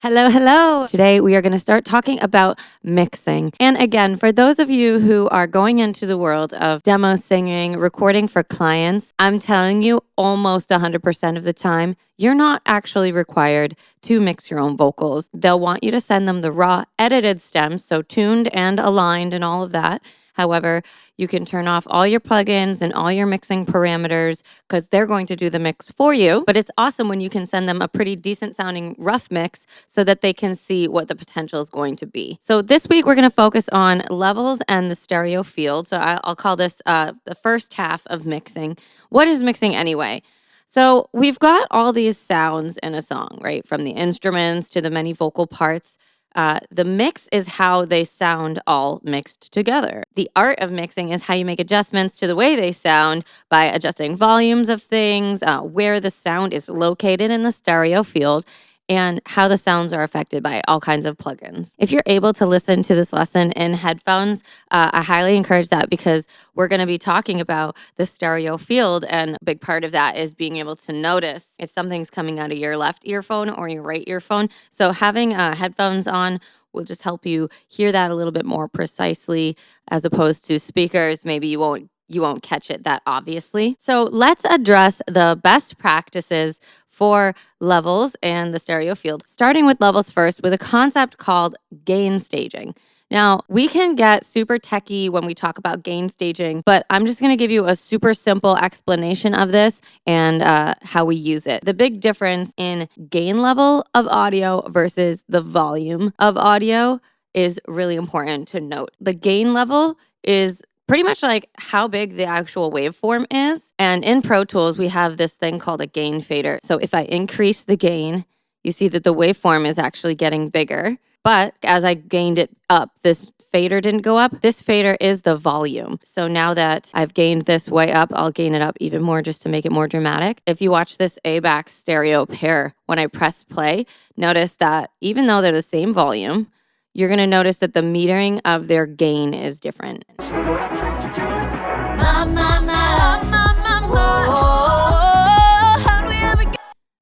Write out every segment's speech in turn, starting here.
Hello, hello. Today we are going to start talking about mixing. And again, for those of you who are going into the world of demo singing, recording for clients, I'm telling you almost 100% of the time, you're not actually required to mix your own vocals. They'll want you to send them the raw edited stems, so tuned and aligned and all of that. However, you can turn off all your plugins and all your mixing parameters because they're going to do the mix for you. But it's awesome when you can send them a pretty decent sounding rough mix so that they can see what the potential is going to be. So this week, we're going to focus on levels and the stereo field. So I'll call this the first half of mixing. What is mixing anyway? So we've got all these sounds in a song, right? From the instruments to the many vocal parts. The mix is how they sound all mixed together. The art of mixing is how you make adjustments to the way they sound by adjusting volumes of things, where the sound is located in the stereo field, and how the sounds are affected by all kinds of plugins. If you're able to listen to this lesson in headphones, I highly encourage that because we're going to be talking about the stereo field, and a big part of that is being able to notice if something's coming out of your left earphone or your right earphone. So having headphones on will just help you hear that a little bit more precisely as opposed to speakers. Maybe you won't catch it that obviously. So let's address the best practices for levels and the stereo field, starting with levels first with a concept called gain staging. Now, we can get super techie when we talk about gain staging, but I'm just going to give you a super simple explanation of this and how we use it. The big difference in gain level of audio versus the volume of audio is really important to note. The gain level is pretty much like how big the actual waveform is. And in Pro Tools, we have this thing called a gain fader. So if I increase the gain, you see that the waveform is actually getting bigger. But as I gained it up, this fader didn't go up. This fader is the volume. So now that I've gained this way up, I'll gain it up even more just to make it more dramatic. If you watch this A-back stereo pair, when I press play, notice that even though they're the same volume, you're going to notice that the metering of their gain is different.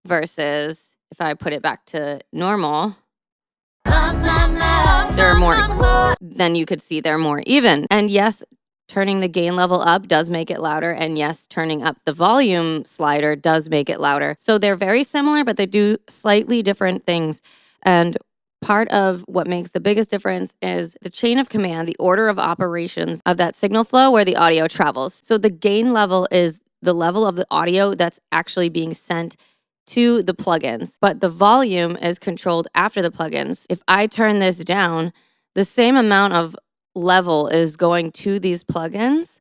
Versus if I put it back to normal, they're more, then you could see they're more even. And yes, turning the gain level up does make it louder. And yes, turning up the volume slider does make it louder. So they're very similar, but they do slightly different things. And part of what makes the biggest difference is the chain of command, the order of operations of that signal flow where the audio travels. So the gain level is the level of the audio that's actually being sent to the plugins, but the volume is controlled after the plugins. If I turn this down, the same amount of level is going to these plugins,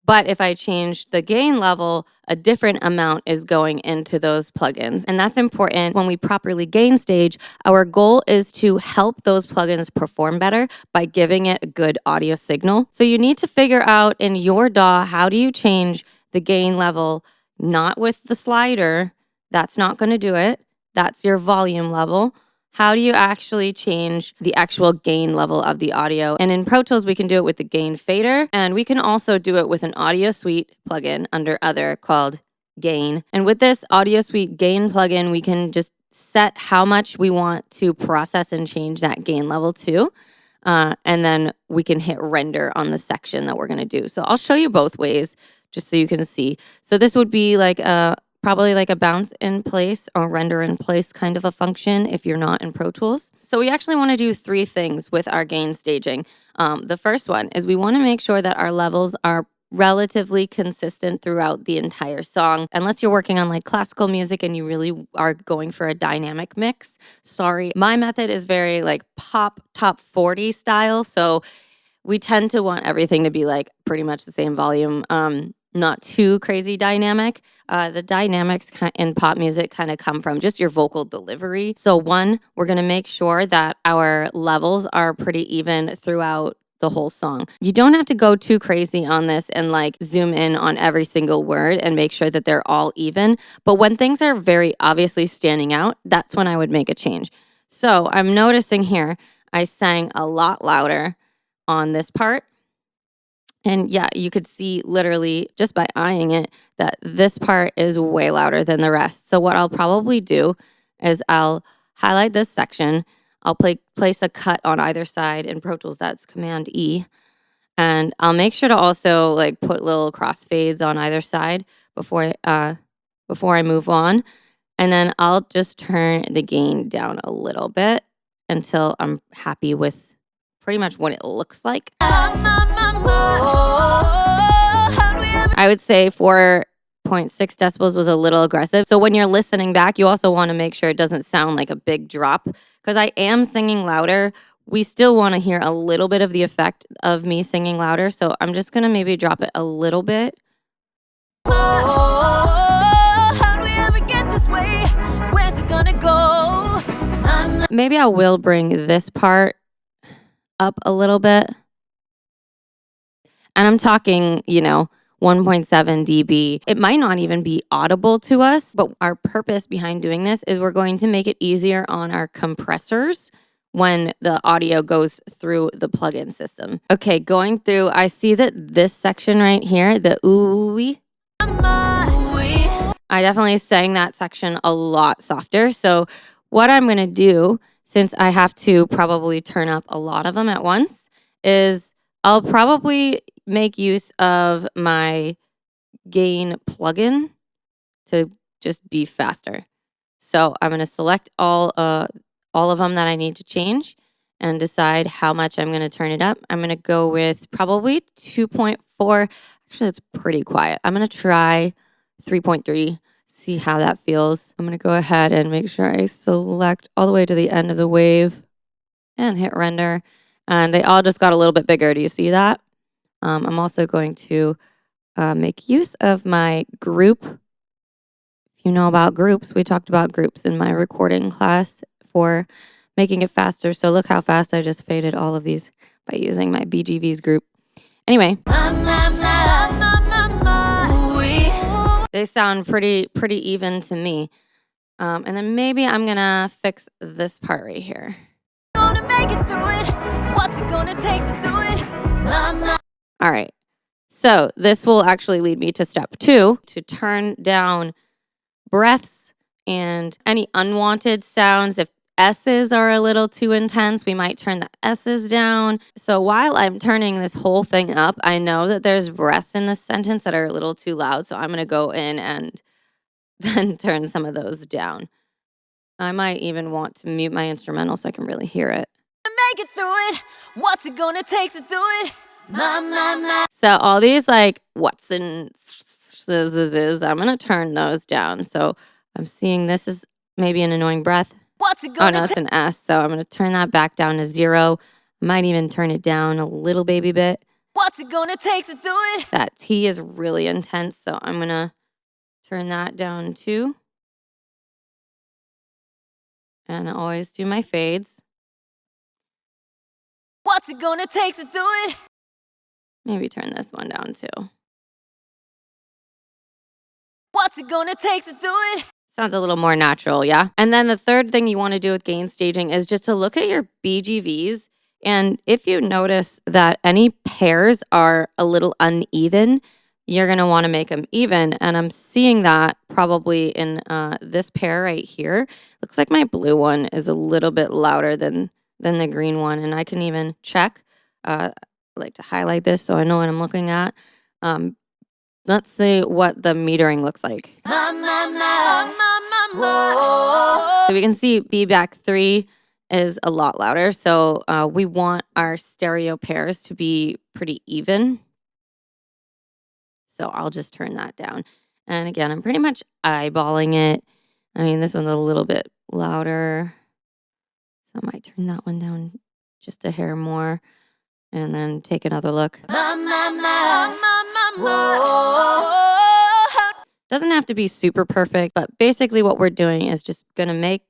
but if I change the gain level, a different amount is going into those plugins. And that's important when we properly gain stage. Our goal is to help those plugins perform better by giving it a good audio signal. So you need to figure out in your DAW, how do you change the gain level, not with the slider. That's not going to do it. That's your volume level. How do you actually change the actual gain level of the audio? And in Pro Tools, we can do it with the gain fader, and we can also do it with an Audio Suite plugin under Other called Gain. And with this Audio Suite gain plugin, we can just set how much we want to process and change that gain level to. And then we can hit render on the section that we're going to do. So I'll show you both ways just so you can see. So this would be like probably like a bounce in place or render in place kind of a function if you're not in Pro Tools. So we actually want to do three things with our gain staging. The first one is we want to make sure that our levels are relatively consistent throughout the entire song. Unless you're working on like classical music and you really are going for a dynamic mix. Sorry, my method is very like pop top 40 style. So we tend to want everything to be like pretty much the same volume. Not too crazy dynamic. The dynamics in pop music kind of come from just your vocal delivery. So one, we're going to make sure that our levels are pretty even throughout the whole song. You don't have to go too crazy on this and like zoom in on every single word and make sure that they're all even. But when things are very obviously standing out, that's when I would make a change. So I'm noticing here, I sang a lot louder on this part. And yeah, you could see literally just by eyeing it that this part is way louder than the rest. So what I'll probably do is I'll highlight this section. I'll place a cut on either side. In Pro Tools, that's Command E. And I'll make sure to also like put little crossfades on either side before I move on. And then I'll just turn the gain down a little bit until I'm happy with pretty much what it looks like. I would say 4.6 decibels was a little aggressive. So when you're listening back, you also want to make sure it doesn't sound like a big drop. Because I am singing louder, we still want to hear a little bit of the effect of me singing louder. So I'm just going to maybe drop it a little bit. Maybe I will bring this part up a little bit. And I'm talking, 1.7 dB. It might not even be audible to us, but our purpose behind doing this is we're going to make it easier on our compressors when the audio goes through the plugin system. Okay, going through, I see that this section right here, the ooh-wee, I definitely sang that section a lot softer. So what I'm going to do, since I have to probably turn up a lot of them at once, is I'll probably make use of my gain plugin to just be faster. So I'm going to select all of them that I need to change and decide how much I'm going to turn it up. I'm going to go with probably 2.4. Actually, it's pretty quiet. I'm going to try 3.3, see how that feels. I'm going to go ahead and make sure I select all the way to the end of the wave and hit render. And they all just got a little bit bigger. Do you see that? I'm also going to make use of my group. If you know about groups, we talked about groups in my recording class for making it faster. So look how fast I just faded all of these by using my BGVs group. Anyway, they sound pretty even to me. And then maybe I'm gonna fix this part right here. Gonna make it through it. What's it gonna take to do it? All right. So this will actually lead me to step 2, to turn down breaths and any unwanted sounds. If S's are a little too intense, we might turn the S's down. So while I'm turning this whole thing up, I know that there's breaths in this sentence that are a little too loud. So I'm going to go in and then turn some of those down. I might even want to mute my instrumental so I can really hear it. Make it through it. What's it gonna take to do it? So all these like what's in is I'm gonna turn those down. So I'm seeing this is maybe an annoying breath. What's it gonna it's an S. So I'm gonna turn that back down to 0. I might even turn it down a little baby bit. What's it gonna take to do it? That T is really intense, so I'm gonna turn that down too. And I always do my fades. What's it gonna take to do it? Maybe turn this one down too. What's it gonna take to do it? Sounds a little more natural, yeah? And then the third thing you want to do with gain staging is just to look at your BGVs. And if you notice that any pairs are a little uneven, you're going to want to make them even. And I'm seeing that probably in this pair right here. Looks like my blue one is a little bit louder than the green one. And I can even check. I like to highlight this so I know what I'm looking at. Let's see what the metering looks like. So we can see B-back 3 is a lot louder. So we want our stereo pairs to be pretty even. So I'll just turn that down. And again, I'm pretty much eyeballing it. I mean, this one's a little bit louder. So I might turn that one down just a hair more. And then take another look. Doesn't have to be super perfect, but basically what we're doing is just going to make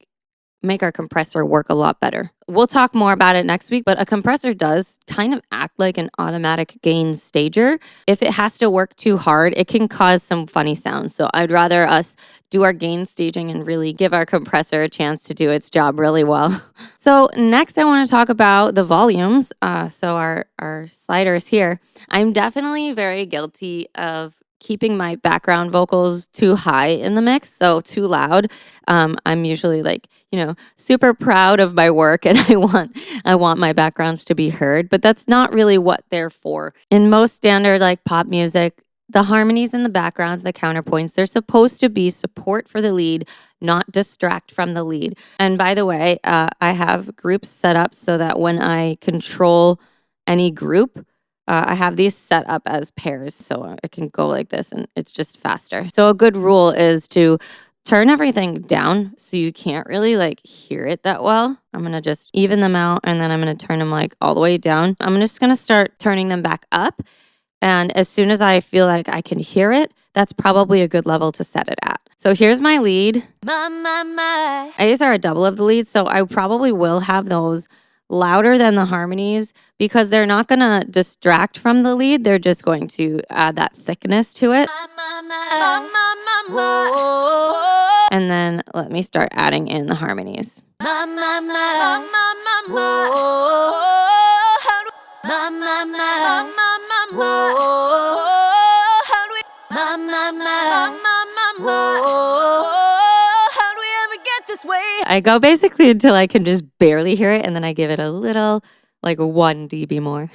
our compressor work a lot better. We'll talk more about it next week, but a compressor does kind of act like an automatic gain stager. If it has to work too hard, it can cause some funny sounds. So I'd rather us do our gain staging and really give our compressor a chance to do its job really well. So next I want to talk about the volumes. So our sliders here. I'm definitely very guilty of keeping my background vocals too high in the mix, so too loud. I'm usually like, super proud of my work and I want my backgrounds to be heard, but that's not really what they're for. In most standard like pop music, the harmonies in the backgrounds, the counterpoints, they're supposed to be support for the lead, not distract from the lead. And by the way, I have groups set up so that when I control any group, I have these set up as pairs, so it can go like this and it's just faster. So a good rule is to turn everything down so you can't really like hear it that well. I'm gonna just even them out and then I'm gonna turn them like all the way down. I'm just gonna start turning them back up. And as soon as I feel like I can hear it, that's probably a good level to set it at. So here's my lead. These are a double of the lead, so I probably will have those louder than the harmonies because they're not going to distract from the lead. They're just going to add that thickness to it. And then let me start adding in the harmonies. I go basically until I can just barely hear it, and then I give it a little, like 1 dB more.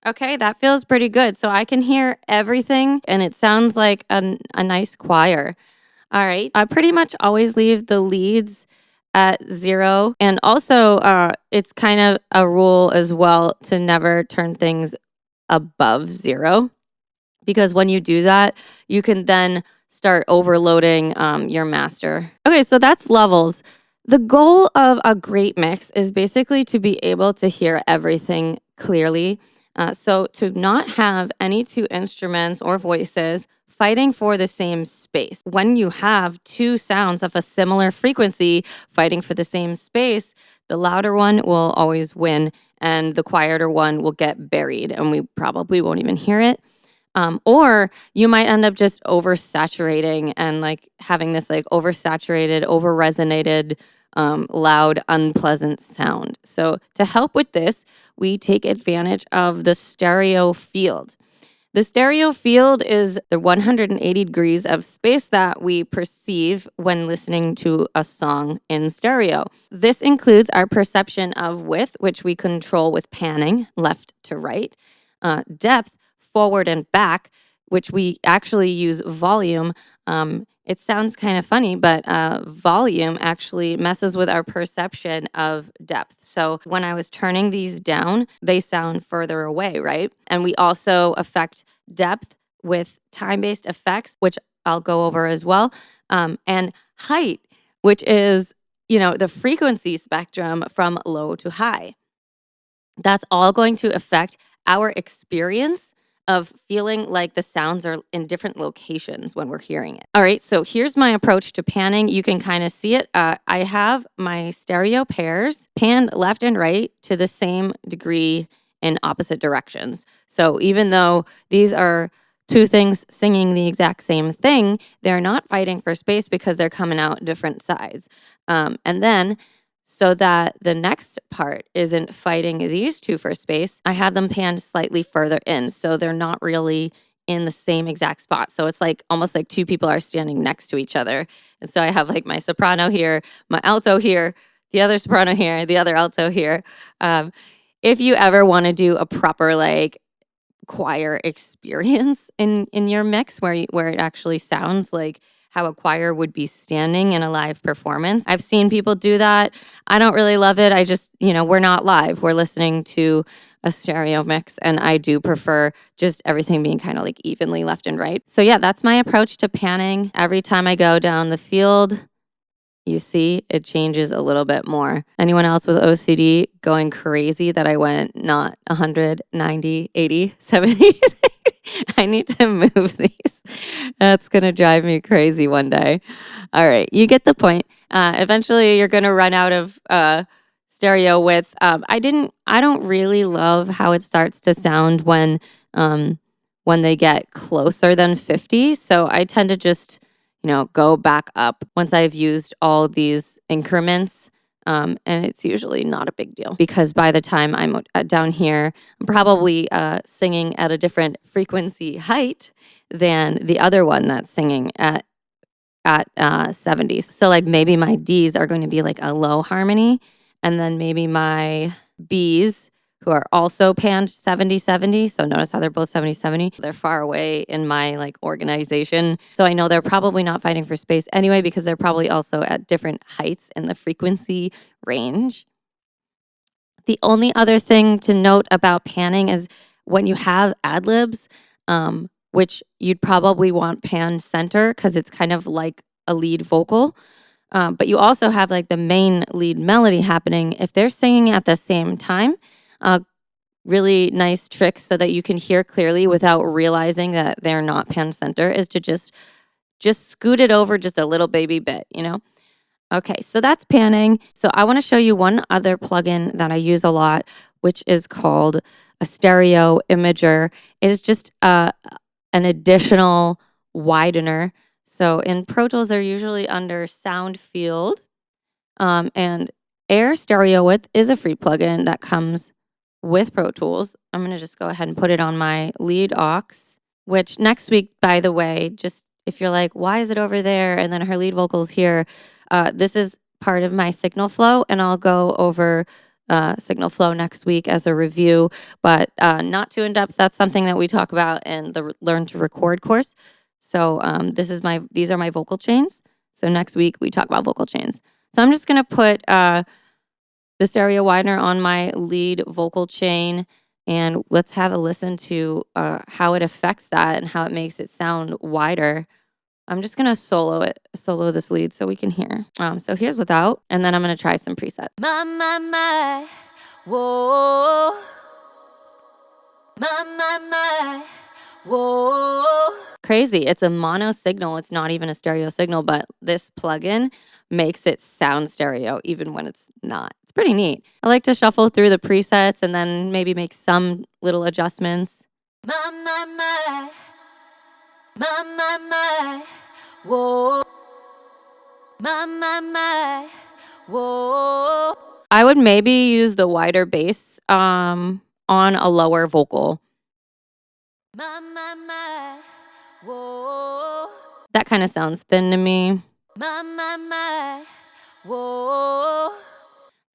Okay, that feels pretty good. So I can hear everything and it sounds like a nice choir. All right. I pretty much always leave the leads at 0. And also, it's kind of a rule as well to never turn things above 0. Because when you do that, you can then start overloading your master. Okay, so that's levels. The goal of a great mix is basically to be able to hear everything clearly. So to not have any two instruments or voices fighting for the same space. When you have two sounds of a similar frequency fighting for the same space, the louder one will always win and the quieter one will get buried and we probably won't even hear it. Or you might end up just oversaturating and like having this like oversaturated, over-resonated, loud, unpleasant sound. So to help with this, we take advantage of the stereo field. The stereo field is the 180 degrees of space that we perceive when listening to a song in stereo. This includes our perception of width, which we control with panning left to right, depth, forward and back, which we actually use volume. It sounds kind of funny, but volume actually messes with our perception of depth. So when I was turning these down, they sound further away, right? And we also affect depth with time-based effects, which I'll go over as well, and height, which is, the frequency spectrum from low to high. That's all going to affect our experience of feeling like the sounds are in different locations when we're hearing it. All right, so here's my approach to panning. You can kind of see it. I have my stereo pairs panned left and right to the same degree in opposite directions. So even though these are two things singing the exact same thing, they're not fighting for space because they're coming out different sides. And then so that the next part isn't fighting these two for space, I have them panned slightly further in. So they're not really in the same exact spot. So it's like almost like two people are standing next to each other. And so I have like my soprano here, my alto here, the other soprano here, the other alto here. If you ever want to do a proper like choir experience in your mix where it actually sounds like how a choir would be standing in a live performance. I've seen people do that. I don't really love it. I just, we're not live. We're listening to a stereo mix, and I do prefer just everything being kind of like evenly left and right. So yeah, that's my approach to panning. Every time I go down the field, You see, it changes a little bit more. Anyone else with OCD going crazy that I went not 100, 90, 80, 70? I need to move these. That's going to drive me crazy one day. All right, you get the point. Eventually, you're going to run out of stereo width. I don't really love how it starts to sound when they get closer than 50. So I tend to just go back up once I've used all these increments. And it's usually not a big deal because by the time I'm down here, I'm probably singing at a different frequency height than the other one that's singing at 70s. So like maybe my Ds are going to be like a low harmony, and then maybe my Bs, who are also panned 70-70. So notice how they're both 70-70. They're far away in my like organization. So I know they're probably not fighting for space anyway because they're probably also at different heights in the frequency range. The only other thing to note about panning is when you have ad-libs, which you'd probably want panned center because it's kind of like a lead vocal. But you also have like the main lead melody happening. If they're singing at the same time, really nice trick so that you can hear clearly without realizing that they're not pan center is to just scoot it over just a little baby bit, Okay, so that's panning. So I want to show you one other plugin that I use a lot, which is called a stereo imager. It is just an additional widener. So in Pro Tools, they're usually under Sound Field, and Air Stereo Width is a free plugin that comes with Pro Tools. I'm going to just go ahead and put it on my lead aux, which next week, by the way, just if you're like, why is it over there? And then her lead vocals here, this is part of my signal flow, and I'll go over signal flow next week as a review, but not too in depth. That's something that we talk about in the Learn to Record course. So these are my vocal chains. So next week we talk about vocal chains. So I'm just going to put the stereo widener on my lead vocal chain, and let's have a listen to how it affects that and how it makes it sound wider. I'm just going to solo this lead so we can hear. So here's without, and then I'm going to try some presets. My, whoa. My, whoa. Crazy. It's a mono signal. It's not even a stereo signal, but this plugin makes it sound stereo even when it's not. It's pretty neat. I like to shuffle through the presets and then maybe make some little adjustments. My, whoa. My, whoa. I would maybe use the wider bass on a lower vocal. My, whoa. That kind of sounds thin to me. My, whoa.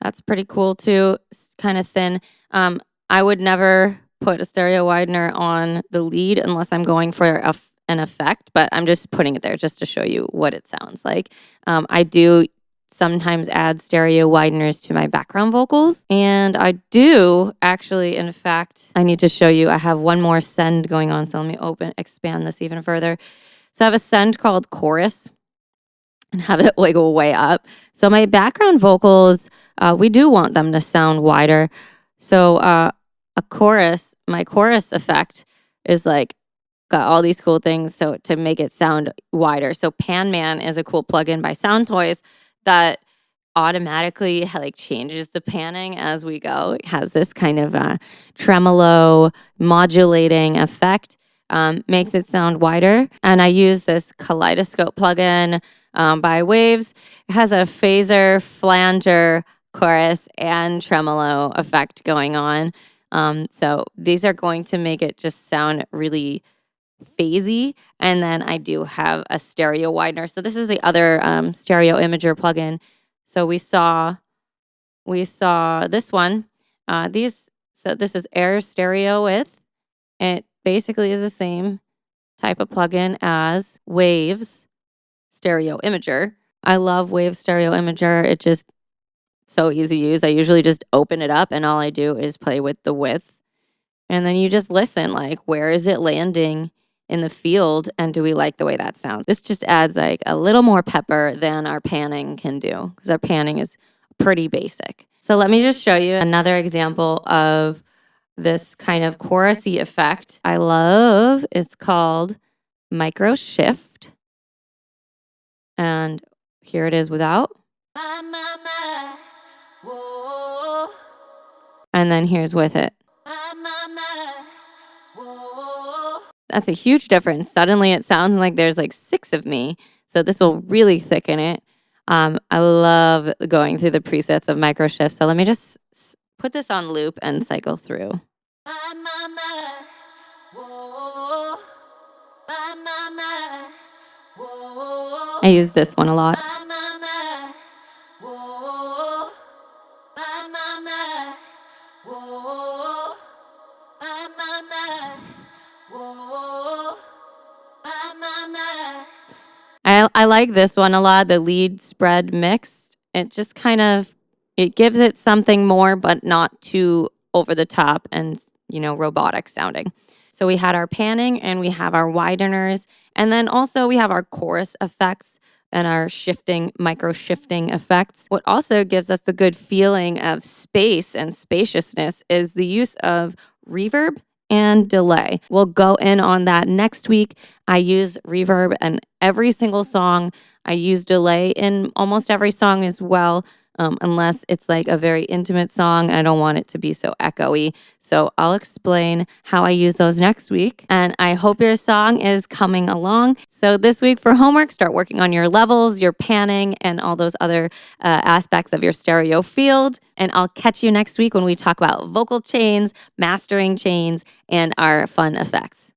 That's pretty cool too. It's kind of thin. I would never put a stereo widener on the lead unless I'm going for an effect, but I'm just putting it there just to show you what it sounds like. I do sometimes add stereo wideners to my background vocals, and I do actually, in fact, I need to show you, I have one more send going on, so let me expand this even further. So I have a send called chorus and have it like way up. So my background vocals, we do want them to sound wider. So my chorus effect is like got all these cool things so to make it sound wider. So Pan Man is a cool plugin by Soundtoys that automatically like changes the panning as we go. It has this kind of tremolo modulating effect, makes it sound wider. And I use this Kaleidoscope plugin by Waves. It has a phaser, flanger, chorus, and tremolo effect going on. So these are going to make it just sound really phasey. And then I do have a stereo widener. So this is the other stereo imager plugin. So we saw this one. So this is Air Stereo Width. It basically is the same type of plugin as Waves Stereo Imager. I love Waves Stereo Imager. It's just so easy to use. I usually just open it up and all I do is play with the width. And then you just listen, like, where is it landing in the field, and do we like the way that sounds? This just adds like a little more pepper than our panning can do, because our panning is pretty basic. So let me just show you another example of this kind of chorusy effect I love. It's called Micro Shift. And here it is without. And then here's with it. That's a huge difference. Suddenly it sounds like there's like 6 of me. So this will really thicken it. I love going through the presets of Micro Shift. So let me just put this on loop and cycle through. I use this one a lot. I like this one a lot, the lead spread mixed. It just kind of, it gives it something more, but not too over the top and, robotic sounding. So we had our panning and we have our wideners. And then also we have our chorus effects and our micro shifting effects. What also gives us the good feeling of space and spaciousness is the use of reverb and delay. We'll go in on that next week. I use reverb in every single song. I use delay in almost every song as well, unless it's like a very intimate song. I don't want it to be so echoey. So I'll explain how I use those next week. And I hope your song is coming along. So this week for homework, start working on your levels, your panning, and all those other aspects of your stereo field. And I'll catch you next week when we talk about vocal chains, mastering chains, and our fun effects.